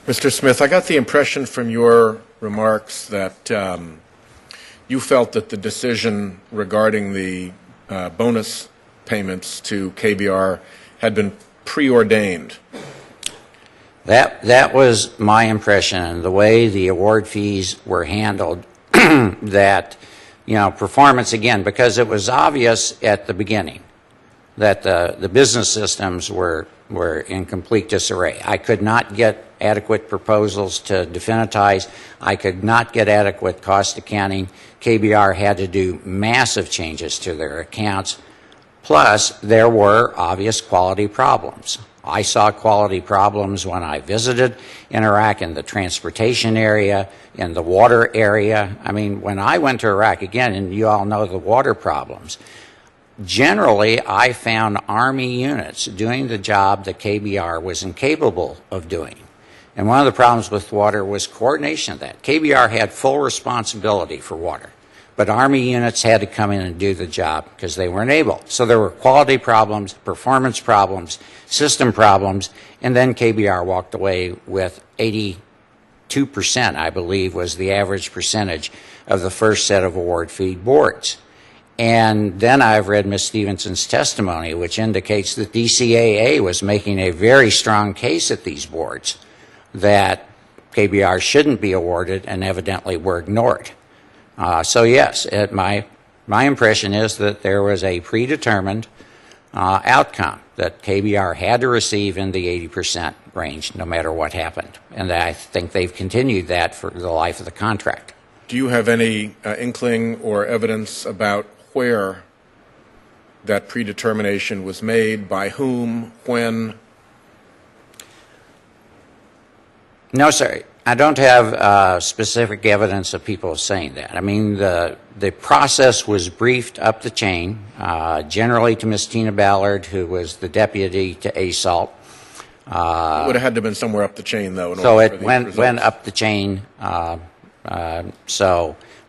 Mr. Smith, I got the impression from your remarks that you felt that the decision regarding the bonus payments to KBR had been preordained. That was my impression, and the way the award fees were handled, that, performance, again, because it was obvious at the beginning that the business systems were in complete disarray. I could not get adequate proposals to definitize. I could not get adequate cost accounting. KBR had to do massive changes to their accounts. Plus, there were obvious quality problems. I saw quality problems when I visited in Iraq, in the transportation area, in the water area. I mean, when I went to Iraq, again, and you all know the water problems, generally I found Army units doing the job that KBR was incapable of doing. And one of the problems with water was coordination of that. KBR had full responsibility for water, but Army units had to come in and do the job because they weren't able. So there were quality problems, performance problems, system problems, and then KBR walked away with 82%, I believe, was the average percentage of the first set of award fee boards. And then I've read Ms. Stevenson's testimony, which indicates that DCAA was making a very strong case at these boards that KBR shouldn't be awarded and evidently were ignored. So yes, my impression is that there was a predetermined outcome that KBR had to receive in the 80% range no matter what happened. And I think they've continued that for the life of the contract. Do you have any inkling or evidence about where that predetermination was made, by whom, when? No, sir. I don't have specific evidence of people saying that. I mean, the process was briefed up the chain, generally to Ms. Tina Ballard, who was the deputy to ASALT. It would have had to have been somewhere up the chain, though. So it went up the chain. But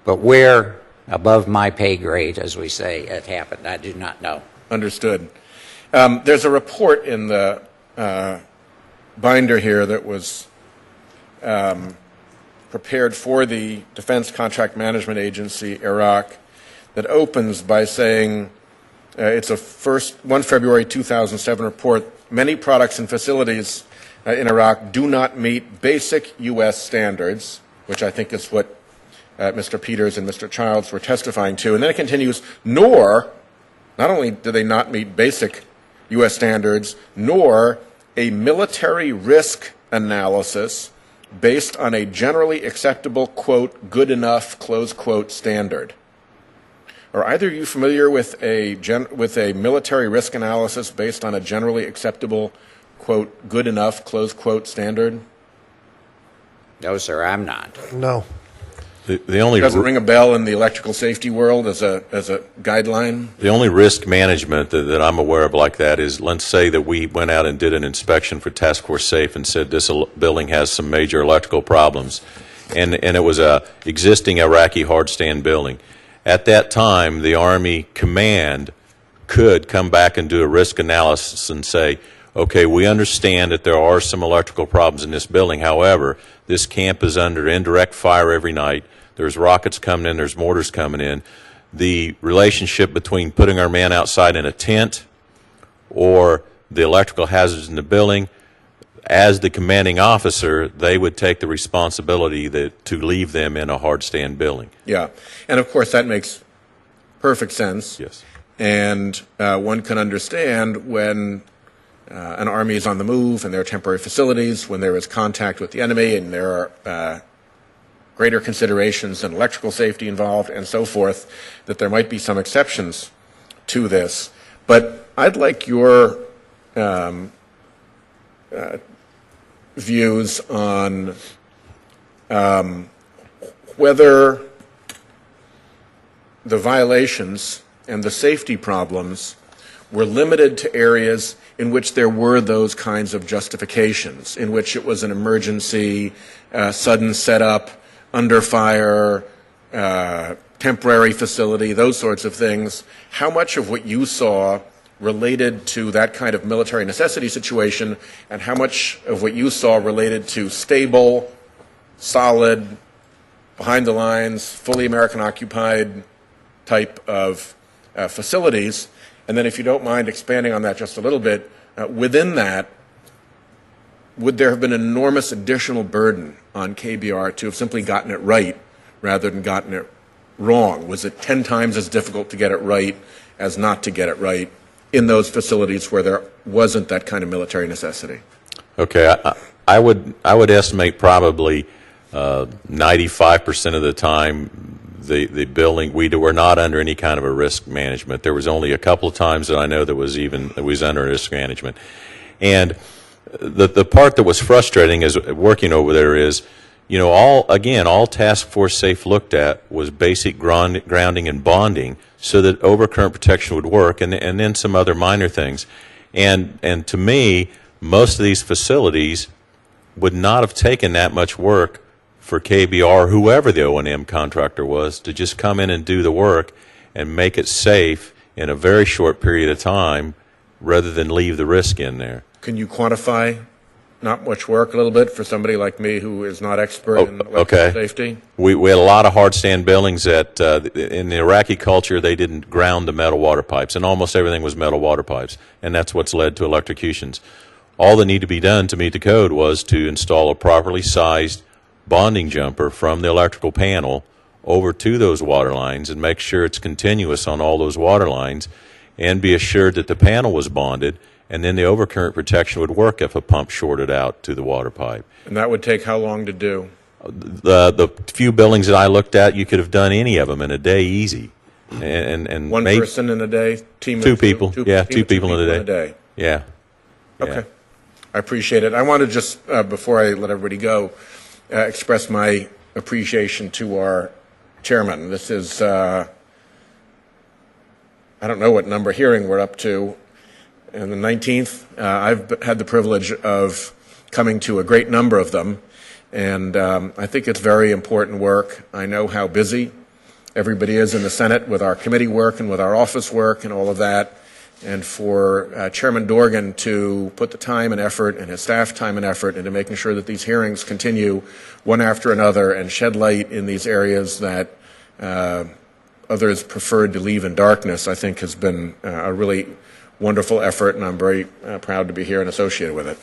where above my pay grade, as we say, it happened, I do not know. Understood. There's a report in the binder here that was prepared for the Defense Contract Management Agency, Iraq, that opens by saying, it's a 1 February 2007 report, many products and facilities in Iraq do not meet basic U.S. standards, which I think is what Mr. Peters and Mr. Childs were testifying to. And then it continues, not only do they not meet basic U.S. standards, nor a military risk analysis based on a generally acceptable, quote, good enough, close quote, standard. Are either of you familiar with a military risk analysis based on a generally acceptable, quote, good enough, close quote, standard? No, sir, I'm not. No. The only doesn't ring a bell in the electrical safety world as a guideline. The only risk management that I'm aware of like that is, let's say that we went out and did an inspection for Task Force Safe and said this building has some major electrical problems, and it was a existing Iraqi hardstand building. At that time, the Army command could come back and do a risk analysis and say, okay, we understand that there are some electrical problems in this building. However, this camp is under indirect fire every night. There's rockets coming in. There's mortars coming in. The relationship between putting our man outside in a tent or the electrical hazards in the building, as the commanding officer, they would take the responsibility to leave them in a hardstand building. Yeah. And, of course, that makes perfect sense. Yes. And one can understand when an army is on the move and there are temporary facilities, when there is contact with the enemy and there are greater considerations than electrical safety involved and so forth, that there might be some exceptions to this. But I'd like your views on whether the violations and the safety problems were limited to areas in which there were those kinds of justifications, in which it was an emergency, sudden setup, under fire, temporary facility, those sorts of things. How much of what you saw related to that kind of military necessity situation, and how much of what you saw related to stable, solid, behind the lines, fully American occupied type of facilities. And then if you don't mind expanding on that just a little bit, within that, would there have been an enormous additional burden on KBR to have simply gotten it right rather than gotten it wrong? Was it 10 times as difficult to get it right as not to get it right in those facilities where there wasn't that kind of military necessity? Okay, I would estimate probably 95% of the time the building, we were not under any kind of a risk management. There was only a couple of times that I know that was under risk management. And the part that was frustrating is working over there is, you know, all Task Force SAFE looked at was basic grounding and bonding so that overcurrent protection would work, and then some other minor things. And to me, most of these facilities would not have taken that much work for KBR, whoever the O&M contractor was, to just come in and do the work and make it safe in a very short period of time rather than leave the risk in there. Can you quantify not much work a little bit for somebody like me who is not expert in electrical safety? We had a lot of hard stand buildings that in the Iraqi culture they didn't ground the metal water pipes, and almost everything was metal water pipes, and that's what's led to electrocutions. All that needed to be done to meet the code was to install a properly sized bonding jumper from the electrical panel over to those water lines and make sure it's continuous on all those water lines, and be assured that the panel was bonded, and then the overcurrent protection would work if a pump shorted out to the water pipe. And that would take how long to do? The few buildings that I looked at, you could have done any of them in a day easy. And one person in a day? Team two of people. Two people in a day. Yeah. Okay. Yeah. I appreciate it. I want to just, before I let everybody go, express my appreciation to our chairman. This is, I don't know what number hearing we're up to. And the 19th, I've had the privilege of coming to a great number of them, and I think it's very important work. I know how busy everybody is in the Senate with our committee work and with our office work and all of that, and for Chairman Dorgan to put the time and effort and his staff time and effort into making sure that these hearings continue one after another and shed light in these areas that others preferred to leave in darkness, I think has been a really wonderful effort, and I'm very proud to be here and associated with it.